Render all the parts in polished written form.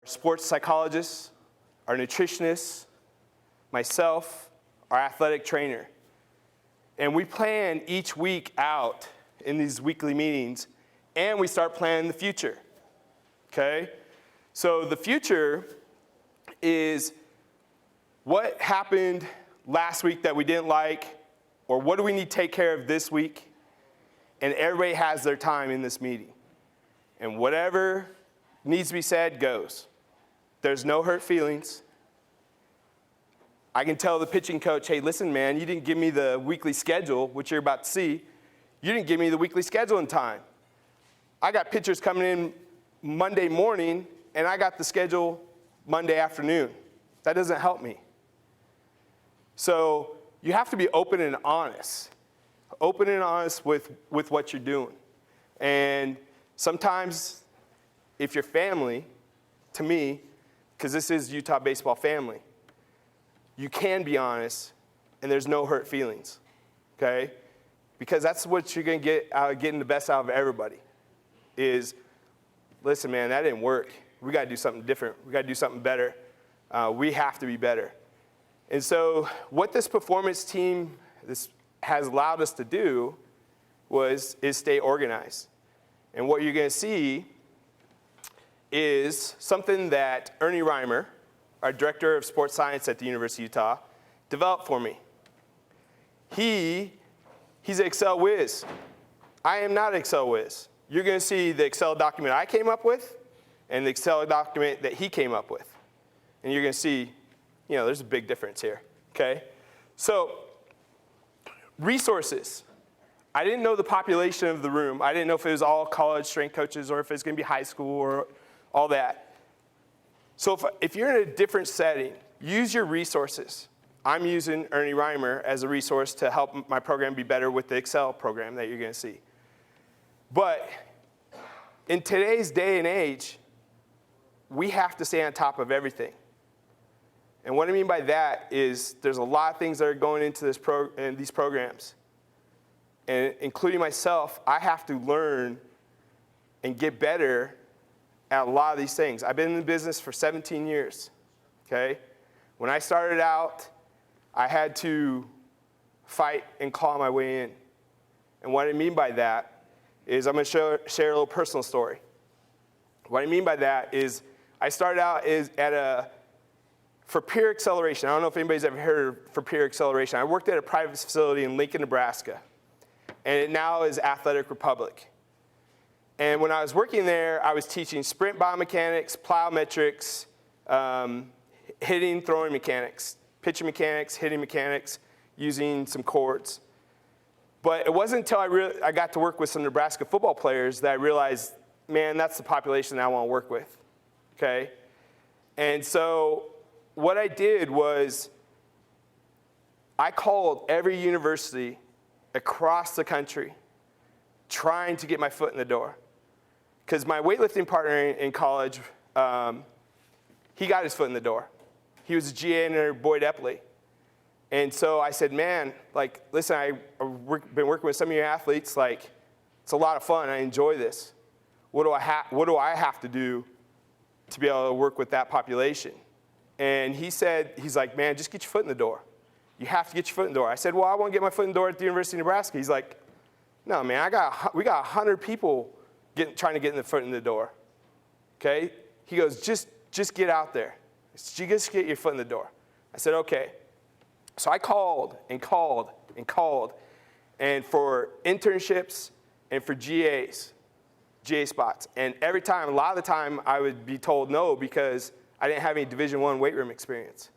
Sports psychologists, our nutritionists, myself, our athletic trainer. And we plan each week out in these weekly meetings, and we start planning the future, okay? So the future is what happened last week that we didn't like, or what do we need to take care of this week? And everybody has their time in this meeting. And whatever needs to be said goes. There's no hurt feelings. I can tell the pitching coach, hey, listen, man, you didn't give me the weekly schedule, which you're about to see. You didn't give me the weekly schedule in time. I got pitchers coming in Monday morning, and I got the schedule Monday afternoon. That doesn't help me. So you have to be open and honest. Open and honest with what you're doing. And sometimes, if your family, to me, because this is Utah baseball family, you can be honest, and there's no hurt feelings, okay? Because that's what you're going to get out of getting the best out of everybody is, listen, man, that didn't work. We got to do something different. We got to do something better. We have to be better. And so what this performance team has allowed us to do is stay organized. And what you're going to see is something that Ernie Reimer, our director of sports science at the University of Utah, developed for me. He's an Excel whiz. I am not an Excel whiz. You're going to see the Excel document I came up with and the Excel document that he came up with. And you're going to see, there's a big difference here, okay? So, resources. I didn't know the population of the room. I didn't know if it was all college strength coaches or if it's going to be high school or all that. So if you're in a different setting, use your resources. I'm using Ernie Reimer as a resource to help my program be better with the Excel program that you're going to see. But in today's day and age, we have to stay on top of everything. And what I mean by that is there's a lot of things that are going into these programs. And including myself, I have to learn and get better at a lot of these things. I've been in the business for 17 years, okay? When I started out, I had to fight and claw my way in. And what I mean by that is I'm going to share a little personal story. What I mean by that is I started out for peer acceleration. I don't know if anybody's ever heard for peer acceleration. I worked at a private facility in Lincoln, Nebraska, and it now is Athletic Republic. And when I was working there, I was teaching sprint biomechanics, plyometrics, hitting, throwing mechanics, pitching mechanics, hitting mechanics, using some cords. But it wasn't until I got to work with some Nebraska football players that I realized, man, that's the population that I want to work with, okay? And so what I did was I called every university across the country trying to get my foot in the door. Because my weightlifting partner in college, he got his foot in the door. He was a GA under Boyd Epley. And so I said, man, listen, I've been working with some of your athletes. It's a lot of fun. I enjoy this. What do I have to do to be able to work with that population? And he's like, man, just get your foot in the door. You have to get your foot in the door. I said, well, I want to get my foot in the door at the University of Nebraska. He's like, no, man, we got 100 people trying to get the foot in the door, okay? He goes, just get out there. Just get your foot in the door. I said, okay. So I called and called and called, and for internships and for GA spots. And every time, a lot of the time, I would be told no because I didn't have any Division I weight room experience.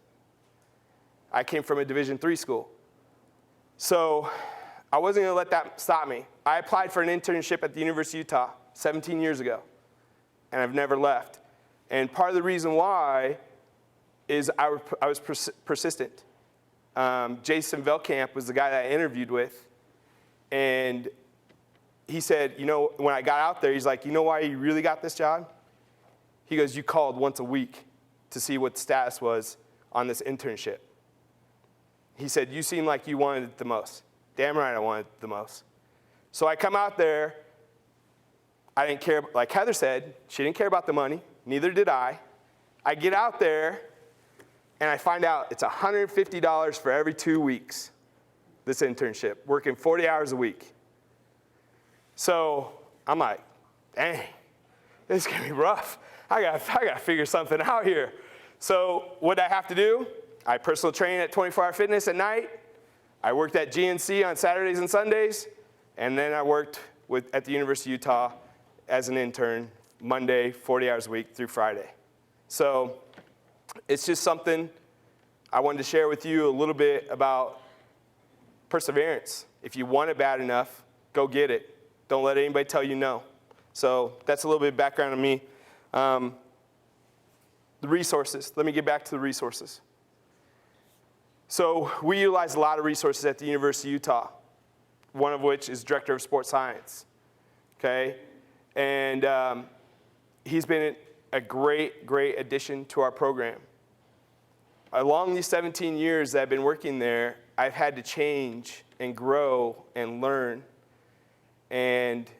I came from a Division III school. So I wasn't going to let that stop me. I applied for an internship at the University of Utah 17 years ago, and I've never left. And part of the reason why is I was persistent. Jason Velkamp was the guy that I interviewed with, and he said, when I got out there, he's like, you know why you really got this job? He goes, you called once a week to see what the status was on this internship. He said, you seem like you wanted it the most. Damn right I wanted it the most. So I come out there. I didn't care, like Heather said, she didn't care about the money. Neither did I. I get out there, and I find out it's $150 for every 2 weeks, this internship, working 40 hours a week. So I'm like, dang, this is going to be rough. I got to figure something out here. So what did I have to do? I personal train at 24 Hour Fitness at night. I worked at GNC on Saturdays and Sundays. And then I worked at the University of Utah as an intern Monday, 40 hours a week through Friday. So it's just something I wanted to share with you a little bit about perseverance. If you want it bad enough, go get it. Don't let anybody tell you no. So that's a little bit of background on me. The resources. Let me get back to the resources. So we utilize a lot of resources at the University of Utah, one of which is Director of Sports Science. Okay? And he's been a great, great addition to our program. Along these 17 years that I've been working there, I've had to change and grow and learn. And,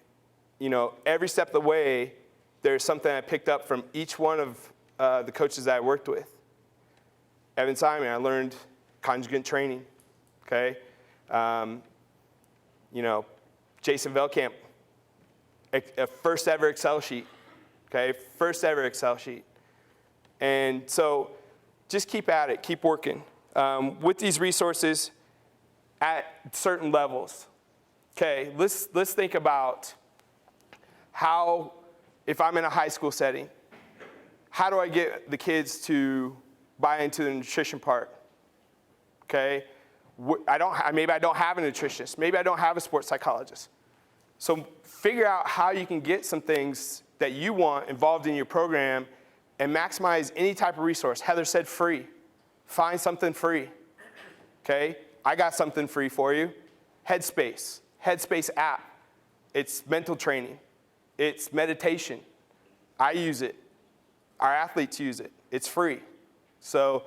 you know, every step of the way, there's something I picked up from each one of the coaches that I worked with. Evan Simon, I learned conjugate training, okay? You know, Jason Velkamp, a first ever Excel sheet, okay? First ever Excel sheet. And so just keep at it, keep working. With these resources at certain levels, okay, let's think about how, if I'm in a high school setting, how do I get the kids to buy into the nutrition part? Okay, maybe I don't have a nutritionist. Maybe I don't have a sports psychologist. So figure out how you can get some things that you want involved in your program and maximize any type of resource. Heather said free. Find something free. Okay, I got something free for you. Headspace app. It's mental training. It's meditation. I use it. Our athletes use it. It's free. So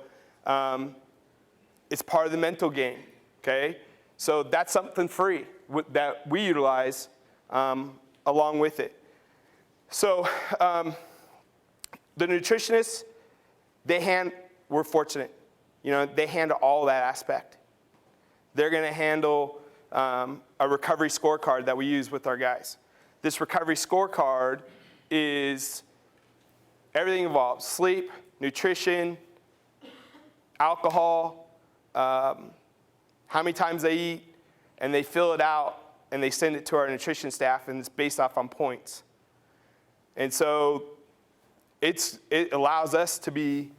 it's part of the mental game, okay? So that's something free that we utilize along with it. So the nutritionists, we're fortunate. You know, they handle all that aspect. They're going to handle a recovery scorecard that we use with our guys. This recovery scorecard is everything involved: sleep, nutrition, alcohol, how many times they eat, and they fill it out and they send it to our nutrition staff, and it's based off on points. And so it allows us to be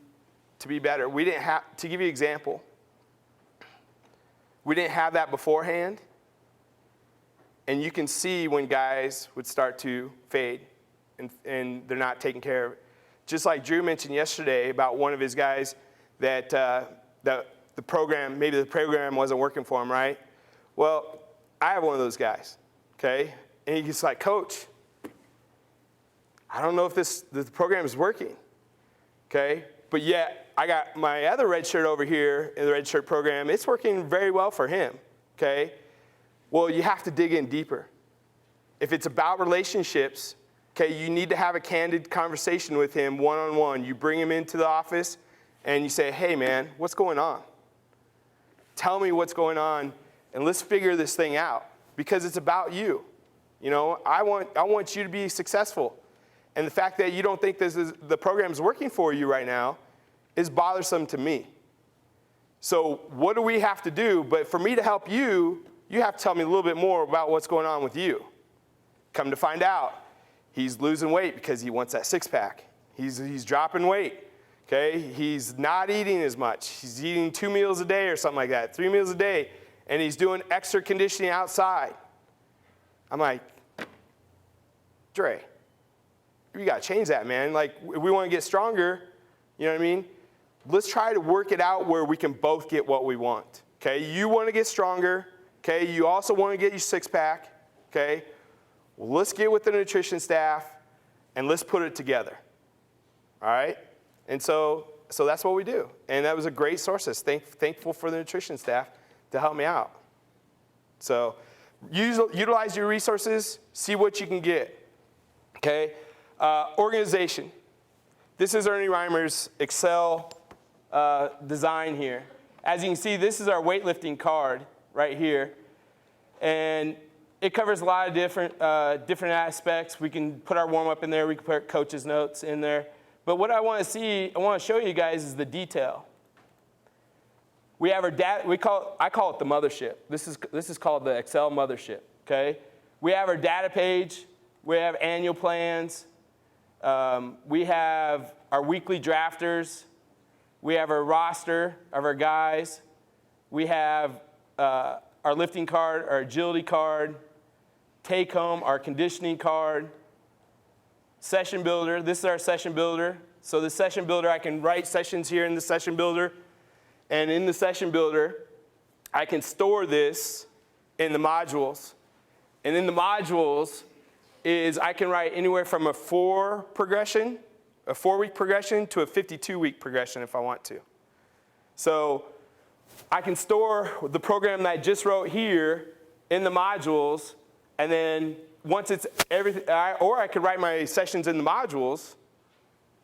better. We didn't have, to give you an example, we didn't have that beforehand, and you can see when guys would start to fade and they're not taking care of it. Just like Drew mentioned yesterday about one of his guys that the program wasn't working for him, right? Well, I have one of those guys, okay? And he's like, Coach, I don't know if the program is working, okay? But yet, I got my other red shirt over here in the red shirt program. It's working very well for him, okay? Well, you have to dig in deeper. If it's about relationships, okay, you need to have a candid conversation with him one-on-one. You bring him into the office and you say, hey, man, what's going on? Tell me what's going on, and let's figure this thing out, because it's about you. You know, I want you to be successful. And the fact that you don't think the program is working for you right now is bothersome to me. So what do we have to do? But for me to help you, you have to tell me a little bit more about what's going on with you. Come to find out, he's losing weight because he wants that six-pack. He's dropping weight, okay? He's not eating as much. He's eating 2 meals a day or something like that, 3 meals a day, and he's doing extra conditioning outside. I'm like, Dre, you got to change that, man. Like, we want to get stronger, you know what I mean? Let's try to work it out where we can both get what we want, okay? You want to get stronger, okay? You also want to get your six-pack, okay? Well, let's get with the nutrition staff, and let's put it together, all right? And so that's what we do. And that was a great source. Thankful for the nutrition staff to help me out. So utilize your resources, see what you can get, okay? Organization. This is Ernie Reimer's Excel design here. As you can see, this is our weightlifting card right here. And it covers a lot of different aspects. We can put our warm-up in there. We can put coach's notes in there. But what I want to show you guys is the detail. We have our data. I call it the mothership. This is called the Excel mothership. Okay. We have our data page. We have annual plans. We have our weekly drafters. We have our roster of our guys. We have our lifting card, our agility card, take home, our conditioning card, session builder. This is our session builder. So the session builder, I can write sessions here in the session builder. And in the session builder, I can store this in the modules. And in the modules is I can write anywhere from a 4-week progression to a 52-week progression if I want to. So I can store the program that I just wrote here in the modules, and then once it's everything, or I could write my sessions in the modules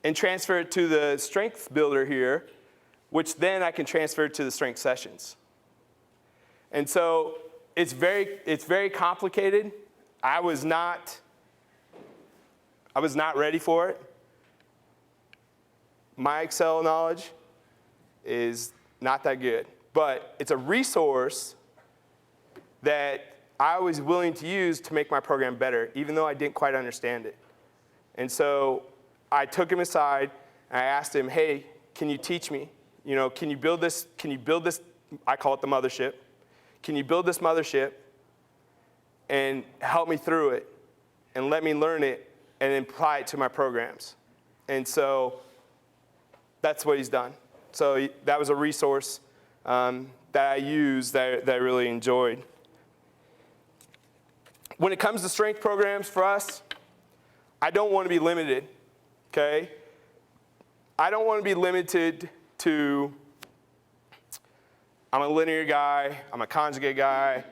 and transfer it to the strength builder here, which then I can transfer to the strength sessions. And so it's very complicated. I was not ready for it. My Excel knowledge is not that good, but it's a resource that I was willing to use to make my program better, even though I didn't quite understand it. And so I took him aside and I asked him, hey, can you teach me? Can you build this? I call it the mothership. Can you build this mothership and help me through it and let me learn it and apply it to my programs? And so that's what he's done. So that was a resource that I used that I really enjoyed. When it comes to strength programs for us, I don't want to be limited, okay? I don't want to be limited to, I'm a linear guy, I'm a conjugate guy.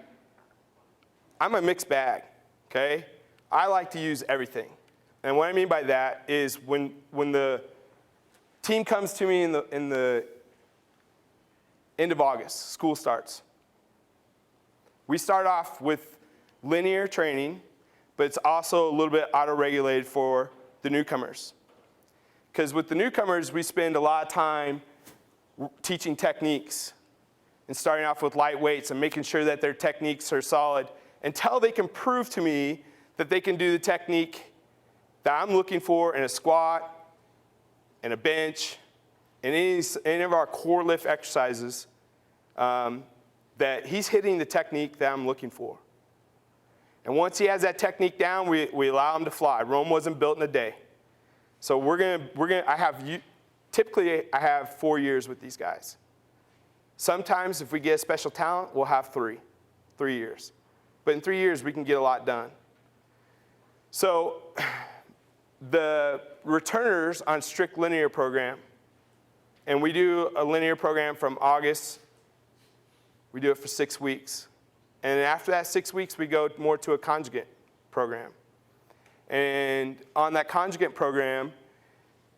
I'm a mixed bag, okay? I like to use everything. And what I mean by that is when the team comes to me in the end of August, school starts. We start off with linear training, but it's also a little bit auto-regulated for the newcomers. Because with the newcomers, we spend a lot of time teaching techniques and starting off with light weights and making sure that their techniques are solid until they can prove to me that they can do the technique that I'm looking for in a squat, in a bench, in any of our core lift exercises, that he's hitting the technique that I'm looking for. And once he has that technique down, we allow him to fly. Rome wasn't built in a day. So typically I have 4 years with these guys. Sometimes if we get a special talent, we'll have 3 years. But in 3 years, we can get a lot done. So the returners on strict linear program, and we do a linear program from August, we do it for 6 weeks. And after that 6 weeks, we go more to a conjugate program. And on that conjugate program,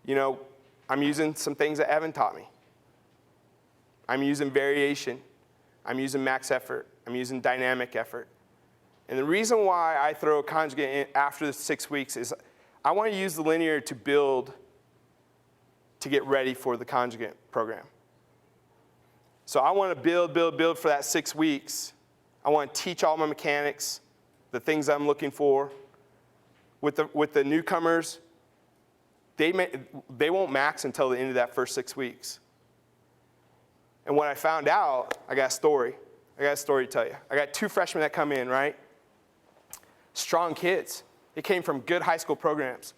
I'm using some things that Evan taught me. I'm using variation. I'm using max effort. I'm using dynamic effort. And the reason why I throw a conjugate in after the 6 weeks is I want to use the linear to build to get ready for the conjugate program. So I want to build for that 6 weeks. I want to teach all my mechanics, the things I'm looking for. With the newcomers, they won't max until the end of that first 6 weeks. And when I found out, I got a story. I got a story to tell you. I got 2 freshmen that come in, right? Strong kids. They came from good high school programs,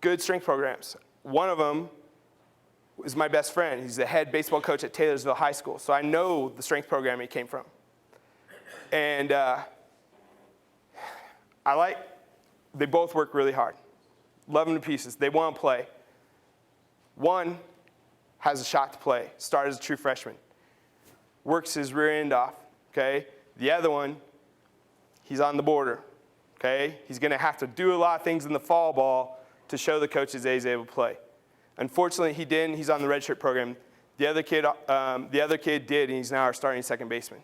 good strength programs. One of them is my best friend. He's the head baseball coach at Taylorsville High School. So I know the strength program he came from. And they both work really hard. Love them to pieces. They want to play. One has a shot to play, started as a true freshman. Works his rear end off, okay? The other one, he's on the border, okay? He's going to have to do a lot of things in the fall ball to show the coaches that he's able to play. Unfortunately, he didn't. He's on the redshirt program. The other kid did, and he's now our starting second baseman.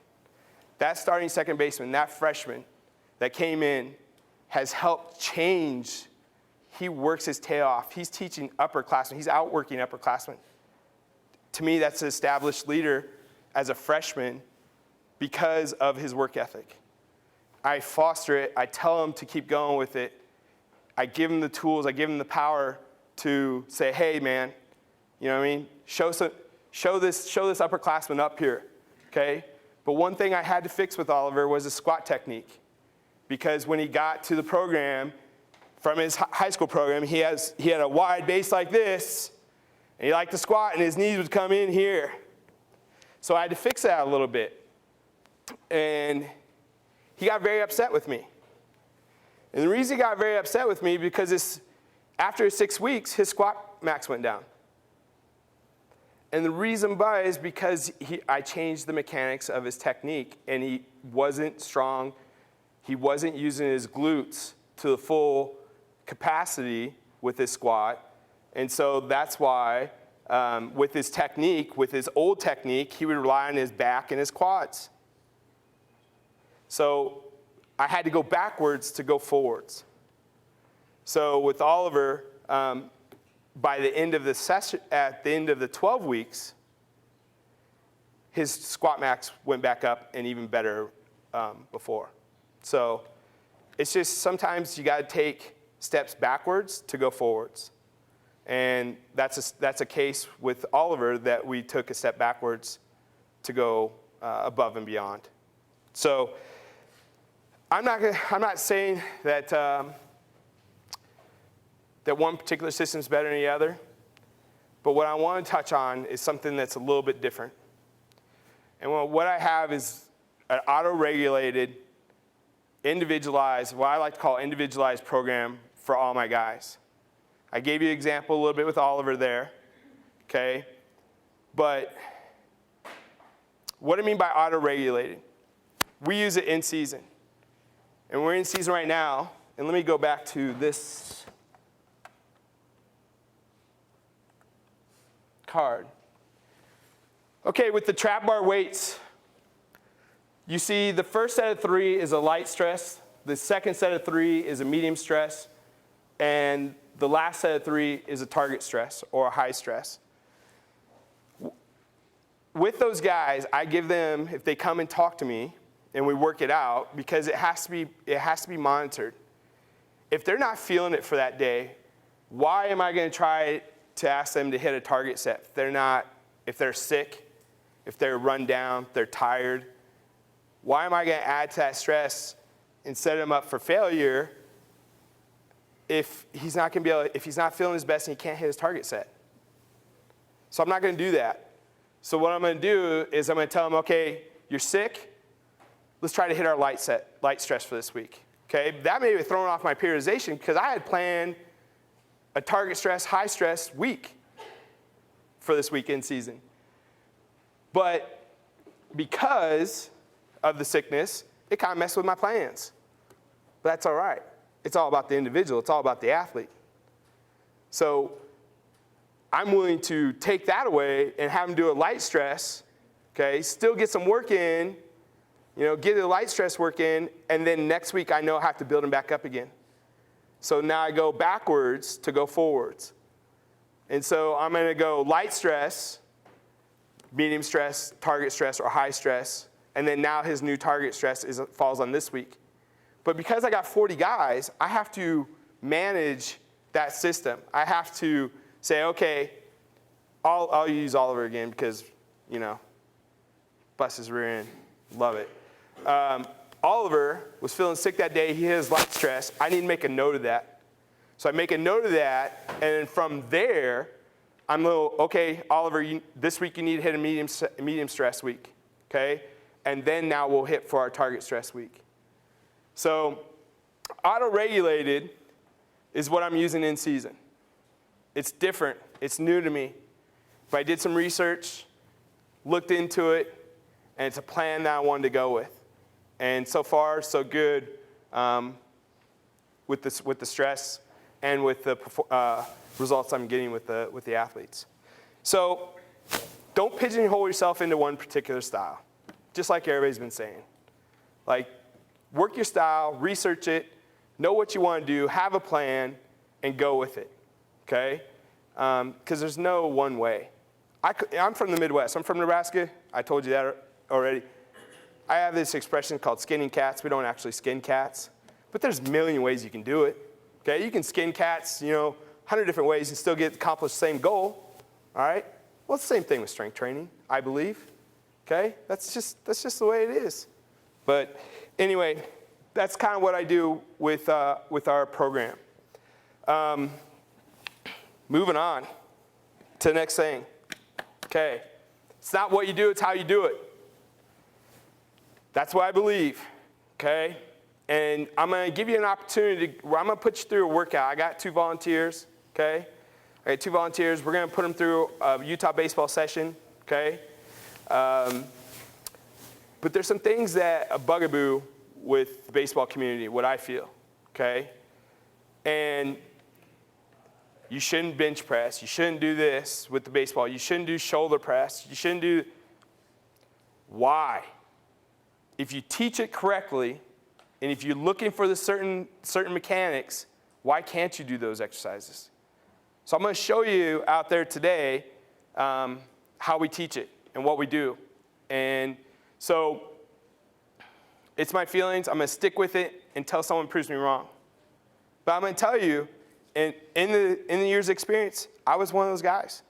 That starting second baseman, that freshman that came in, has helped change. He works his tail off. He's teaching upperclassmen. He's outworking upperclassmen. To me, that's an established leader as a freshman because of his work ethic. I foster it. I tell him to keep going with it. I give him the tools. I give him the power to say, hey, man, you know what I mean? Show this upperclassman up here, okay? But one thing I had to fix with Oliver was his squat technique, because when he got to the program, from his high school program, he had a wide base like this, and he liked to squat, and his knees would come in here. So I had to fix that a little bit. And he got very upset with me. And the reason he got very upset with me, because after 6 weeks, his squat max went down. And the reason why is because I changed the mechanics of his technique, and he wasn't strong. He wasn't using his glutes to the full capacity with his squat. And so that's why with his technique, with his old technique, he would rely on his back and his quads. So I had to go backwards to go forwards. So with Oliver, by the end of the session, at the end of the 12 weeks, his squat max went back up and even better before. So it's just sometimes you got to take steps backwards to go forwards. And that's a case with Oliver that we took a step backwards to go above and beyond. So I'm not saying that that one particular system is better than the other, but what I want to touch on is something that's a little bit different. And what I have is an auto-regulated, individualized, what I like to call individualized program for all my guys. I gave you an example a little bit with Oliver there, okay? But what I mean by auto-regulated, we use it in season. And we're in season right now, and let me go back to this card. Okay, with the trap bar weights, you see the first set of 3 is a light stress, the second set of 3 is a medium stress, and the last set of 3 is a target stress or a high stress. With those guys, I give them, if they come and talk to me, and we work it out, because it has to be monitored. If they're not feeling it for that day, why am I going to try to ask them to hit a target set if they're sick, if they're run down, if they're tired? Why am I going to add to that stress and set them up for failure if he's not feeling his best and he can't hit his target set? So I'm not going to do that. So what I'm going to do is I'm going to tell them, okay, you're sick. Let's try to hit our light stress for this week. Okay, that may be throwing off my periodization because I had planned a target stress, high stress week for this weekend season. But because of the sickness, it kind of messed with my plans. But that's all right. It's all about the individual. It's all about the athlete. So I'm willing to take that away and have them do a light stress, okay, still get some work in, get the light stress work in, and then next week I know I have to build them back up again. So now I go backwards to go forwards. And so I'm going to go light stress, medium stress, target stress, or high stress, and then now his new target stress falls on this week. But because I got 40 guys, I have to manage that system. I have to say, okay, I'll use Oliver again because, bust his rear end. Love it. Oliver was feeling sick that day. He hit his light stress. I need to make a note of that. So I make a note of that, and then from there, okay, Oliver, this week you need to hit a medium stress week, okay? And then now we'll hit for our target stress week. So auto-regulated is what I'm using in season. It's different. It's new to me. But I did some research, looked into it, and it's a plan that I wanted to go with. And so far, so good with the stress. and with the results I'm getting with the athletes. So don't pigeonhole yourself into one particular style, just like everybody's been saying. Like, work your style, research it, know what you want to do, have a plan, and go with it, okay? Because there's no one way. I'm from the Midwest. I'm from Nebraska. I told you that already. I have this expression called skinning cats. We don't actually skin cats, but there's a million ways you can do it, okay? You can skin cats, 100 different ways and still accomplish the same goal, all right? Well, it's the same thing with strength training, I believe, okay? That's just the way it is. But anyway, that's kind of what I do with our program. Moving on to the next thing. Okay, it's not what you do, it's how you do it. That's what I believe, okay? And I'm going to give you an opportunity where I'm going to put you through a workout. I got 2 volunteers, okay? I got 2 volunteers. We're going to put them through a Utah baseball session, okay? But there's some things that a bugaboo with the baseball community, what I feel, okay? And you shouldn't bench press. You shouldn't do this with the baseball. You shouldn't do shoulder press. You shouldn't do. Why? If you teach it correctly, and if you're looking for the certain mechanics, why can't you do those exercises? So I'm going to show you out there today how we teach it and what we do. And so it's my feelings. I'm going to stick with it until someone proves me wrong. But I'm going to tell you, in the years of experience, I was one of those guys.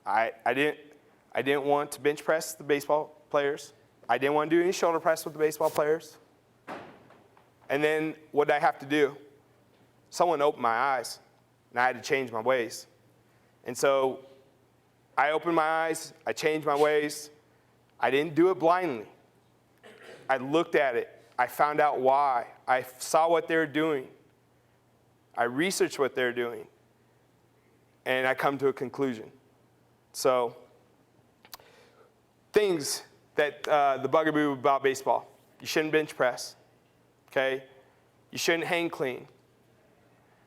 I didn't want to bench press the baseball players. I didn't want to do any shoulder press with the baseball players. And then what did I have to do? Someone opened my eyes, and I had to change my ways. And so I opened my eyes. I changed my ways. I didn't do it blindly. I looked at it. I found out why. I saw what they were doing. I researched what they're doing, and I come to a conclusion. So things that the bugaboo about baseball: you shouldn't bench press, okay? You shouldn't hang clean.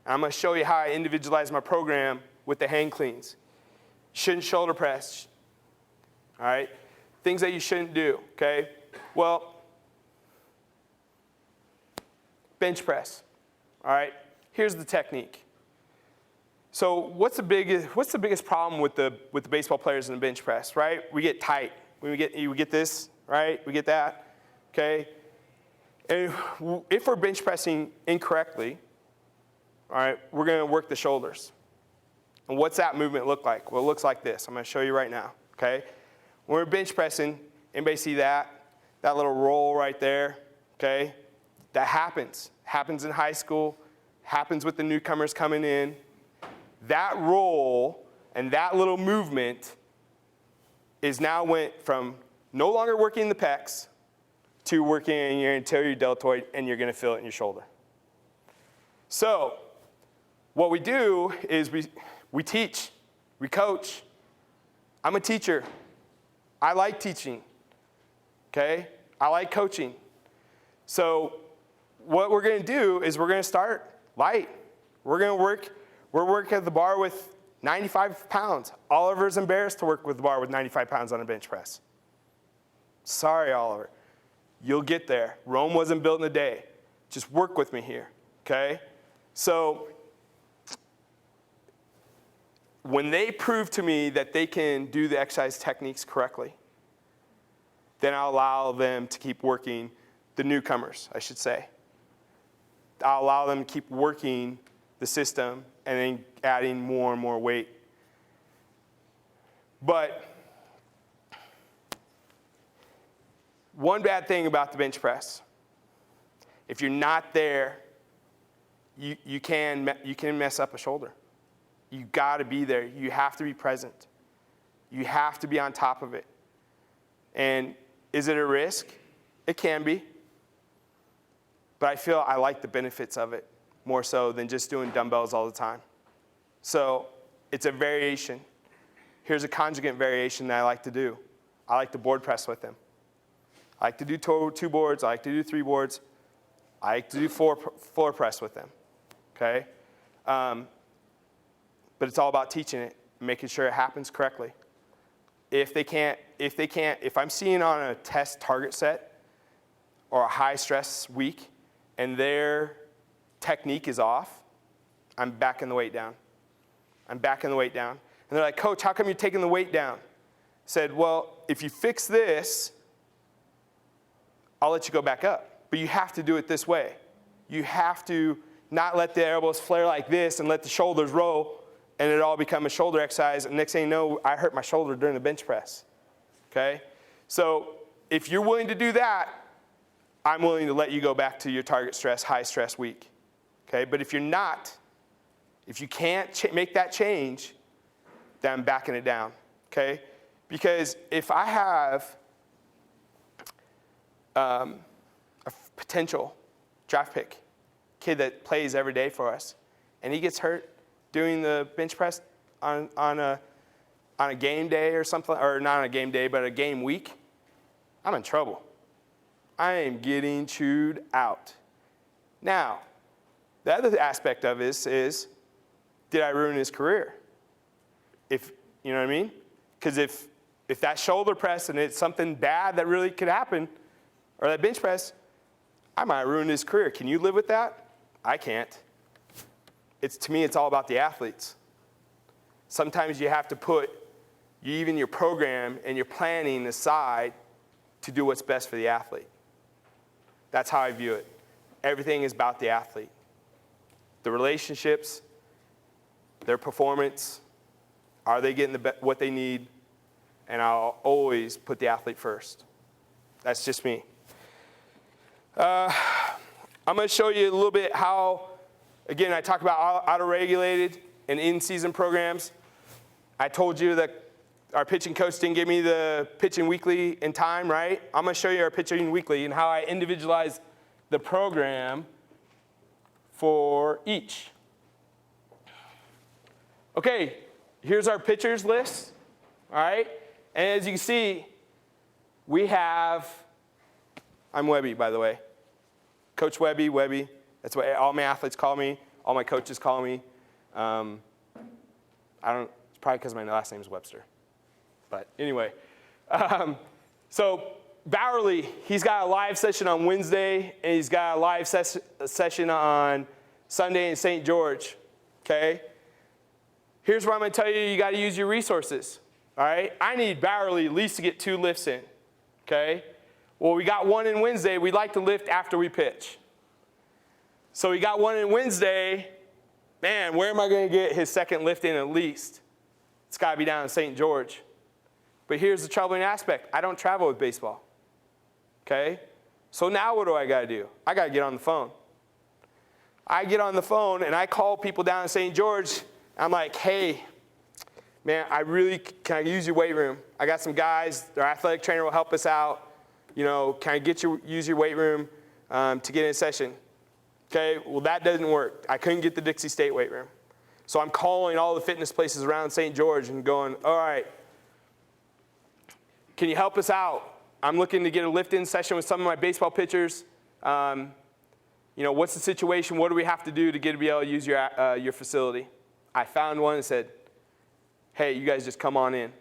And I'm going to show you how I individualize my program with the hang cleans. You shouldn't shoulder press, all right? Things that you shouldn't do, okay? Well, bench press, all right? Here's the technique. So what's the biggest problem with the baseball players in the bench press, right? We get tight. We get this, right? We get that, okay? And if we're bench pressing incorrectly, all right, we're going to work the shoulders. And what's that movement look like? Well, it looks like this. I'm going to show you right now, okay? When we're bench pressing, anybody see that? That little roll right there, okay? That happens in high school, happens with the newcomers coming in. That roll and that little movement is now went from no longer working the pecs to working in your anterior deltoid, and you're going to feel it in your shoulder. So what we do is we teach, we coach. I'm a teacher. I like teaching, okay? I like coaching. So what we're going to do is we're going to start light. We're working at the bar with 95 pounds. Oliver's embarrassed to work with the bar with 95 pounds on a bench press. Sorry, Oliver. You'll get there. Rome wasn't built in a day. Just work with me here, okay? So when they prove to me that they can do the exercise techniques correctly, then I'll allow them to keep working the newcomers, I should say. I'll allow them to keep working the system and then adding more and more weight. But one bad thing about the bench press, if you're not there, you can mess up a shoulder. You got to be there. You have to be present. You have to be on top of it. And is it a risk? It can be. But I feel I like the benefits of it more so than just doing dumbbells all the time. So it's a variation. Here's a conjugate variation that I like to do. I like to board press with them. I like to do 2 boards. I like to do 3 boards. I like to do floor press with them, okay? But it's all about teaching it, making sure it happens correctly. If I'm seeing on a test target set or a high stress week and their technique is off, I'm backing the weight down. And they're like, Coach, how come you're taking the weight down? I said, well, if you fix this, I'll let you go back up. But you have to do it this way. You have to not let the elbows flare like this and let the shoulders roll and it all become a shoulder exercise. And next thing you know, I hurt my shoulder during the bench press. Okay? So if you're willing to do that, I'm willing to let you go back to your target stress, high stress week. Okay? But if you're not, if you can't make that change, then I'm backing it down. Okay? Because if I have a potential draft pick, kid that plays every day for us, and he gets hurt doing the bench press on a game day or something, or not on a game day, but a game week, I'm in trouble. I am getting chewed out. Now, the other aspect of this is, did I ruin his career? If you know what I mean? Because if that shoulder press and it's something bad that really could happen, or that bench press, I might ruin his career. Can you live with that? I can't. To me, it's all about the athletes. Sometimes you have to put even your program and your planning aside to do what's best for the athlete. That's how I view it. Everything is about the athlete. The relationships, their performance, are they getting what they need? And I'll always put the athlete first. That's just me. I'm going to show you a little bit how, again, I talk about auto-regulated and in-season programs. I told you that our pitching coach didn't give me the pitching weekly in time, right? I'm going to show you our pitching weekly and how I individualize the program for each. Okay, here's our pitchers list, all right? And as you can see, we have, I'm Webby, by the way. Coach Webby. That's what all my athletes call me. All my coaches call me. It's probably because my last name is Webster. But anyway, so Bowerly, he's got a live session on Wednesday, and he's got a live session on Sunday in St. George, okay? Here's where I'm going to tell you, you got to use your resources, all right? I need Bowerly at least to get 2 lifts in, okay? Well, we got 1 in Wednesday. We like to lift after we pitch. So we got 1 in Wednesday. Man, where am I going to get his second lift in at least? It's got to be down in St. George. But here's the troubling aspect. I don't travel with baseball, okay? So now what do I got to do? I got to get on the phone. I get on the phone, and I call people down in St. George. I'm like, hey, man, can I use your weight room? I got some guys. Their athletic trainer will help us out. You know, can I use your weight room to get in a session? Okay, well, that doesn't work. I couldn't get the Dixie State weight room. So I'm calling all the fitness places around St. George and going, all right, can you help us out? I'm looking to get a lift-in session with some of my baseball pitchers. You know, what's the situation? What do we have to do to be able to use your facility? I found one and said, hey, you guys just come on in.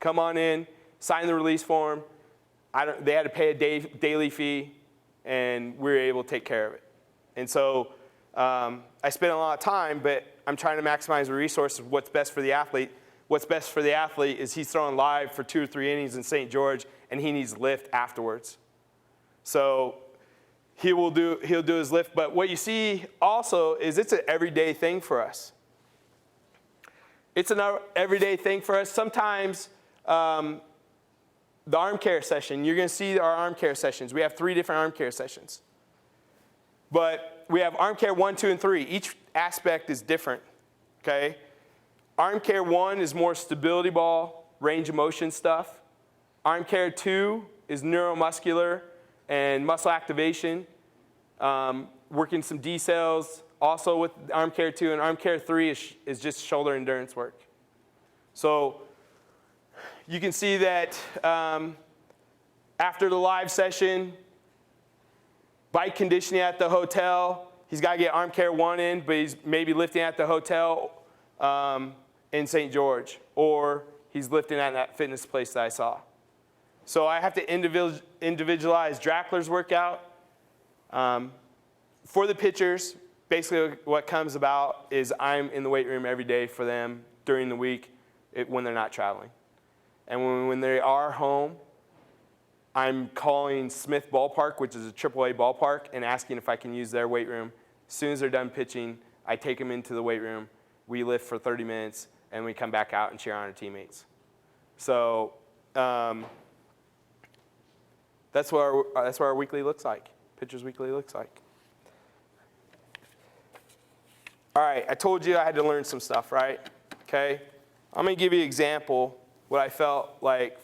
Come on in, sign the release form. They had to pay a daily fee, and we were able to take care of it. And so I spent a lot of time, but I'm trying to maximize the resources of what's best for the athlete. What's best for the athlete is he's throwing live for 2 or 3 innings in St. George, and he needs lift afterwards. So he'll do his lift. But what you see also is it's an everyday thing for us. It's an everyday thing for us. Sometimes the arm care session, you're going to see our arm care sessions. We have 3 different arm care sessions. But we have arm care 1, 2, and 3. Each aspect is different, okay? Arm care 1 is more stability ball, range of motion stuff. Arm care 2 is neuromuscular and muscle activation, working some D cells. Also with arm care 2, and arm care 3 is just shoulder endurance work. So you can see that after the live session, bike conditioning at the hotel, he's got to get arm care 1 in, but he's maybe lifting at the hotel in St. George, or he's lifting at that fitness place that I saw. So I have to individualize Drackler's workout. For the pitchers, basically what comes about is I'm in the weight room every day for them during the week when they're not traveling. And when they are home, I'm calling Smith Ballpark, which is a AAA ballpark, and asking if I can use their weight room. As soon as they're done pitching, I take them into the weight room. We lift for 30 minutes, and we come back out and cheer on our teammates. So that's what our weekly looks like. Pitchers Weekly looks like. All right, I told you I had to learn some stuff, right? Okay, I'm going to give you an example what I felt like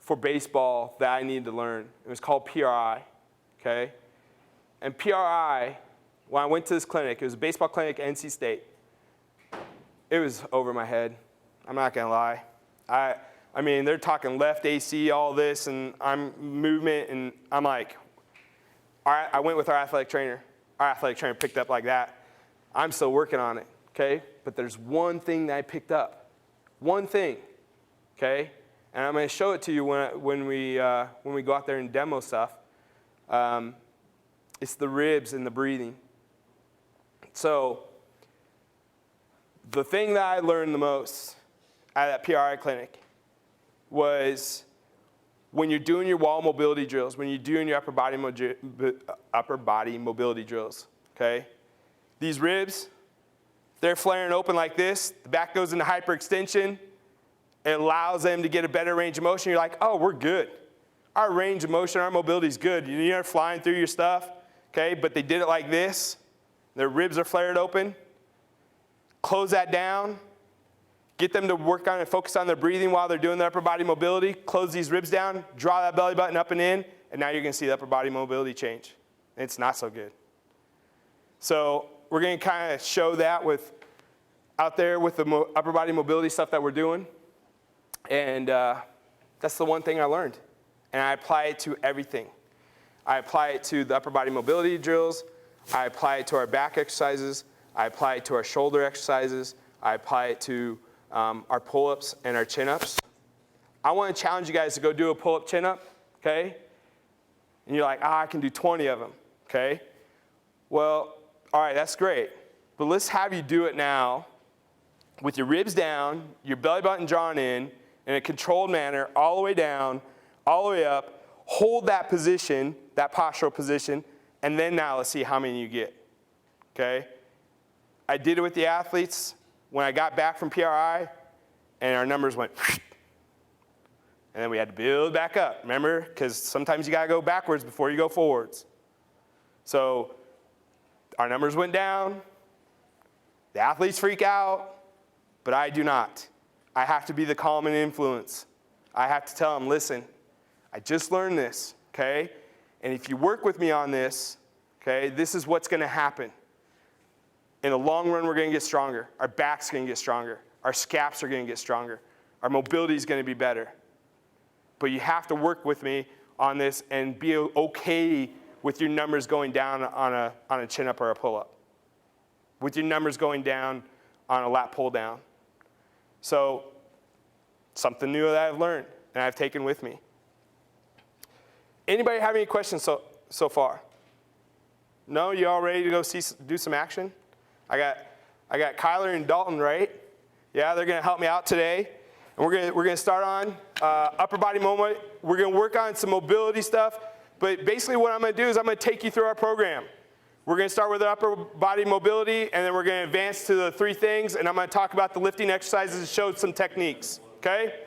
for baseball that I needed to learn. It was called PRI, okay? And PRI, when I went to this clinic, it was a baseball clinic at NC State. It was over my head. I'm not going to lie. I mean, they're talking left AC, all this, and I'm movement, and I'm like, all right, I went with our athletic trainer. Our athletic trainer picked up like that. I'm still working on it, okay? But there's one thing that I picked up. One thing, okay? And I'm going to show it to you when we go out there and demo stuff. It's the ribs and the breathing. So the thing that I learned the most at that PRI clinic was when you're doing your wall mobility drills, when you're doing your upper body mobility drills, okay? These ribs, they're flaring open like this. The back goes into hyperextension. It allows them to get a better range of motion. You're like, oh, we're good. Our range of motion, our mobility is good. You're flying through your stuff, okay? But they did it like this. Their ribs are flared open. Close that down. Get them to work on and focus on their breathing while they're doing their upper body mobility. Close these ribs down. Draw that belly button up and in. And now you're going to see the upper body mobility change. It's not so good. So we're going to kind of show that out there with the upper body mobility stuff that we're doing. And that's the one thing I learned. And I apply it to everything. I apply it to the upper body mobility drills. I apply it to our back exercises. I apply it to our shoulder exercises. I apply it to our pull-ups and our chin-ups. I want to challenge you guys to go do a pull-up chin-up, okay? And you're like, I can do 20 of them, okay? Well, all right, that's great. But let's have you do it now with your ribs down, your belly button drawn in a controlled manner, all the way down, all the way up. Hold that position, that postural position, and then now let's see how many you get, okay? I did it with the athletes when I got back from PRI, and our numbers went, and then we had to build back up, remember? Because sometimes you got to go backwards before you go forwards. So our numbers went down. The athletes freak out, but I do not. I have to be the calm and influence. I have to tell them, listen, I just learned this, okay? And if you work with me on this, okay, this is what's going to happen. In the long run, we're going to get stronger. Our back's going to get stronger. Our scaps are going to get stronger. Our mobility is going to be better. But you have to work with me on this and be okay with your numbers going down on a chin-up or a pull-up. With your numbers going down on a lat pull-down. So something new that I've learned and I've taken with me. Anybody have any questions so far? No? You all ready to go do some action? I got Kyler and Dalton, right? Yeah, they're going to help me out today. And we're going to start on upper body movement. We're going to work on some mobility stuff. But basically what I'm going to do is I'm going to take you through our program. We're going to start with the upper body mobility, and then we're going to advance to the 3 things. And I'm going to talk about the lifting exercises and show some techniques, okay?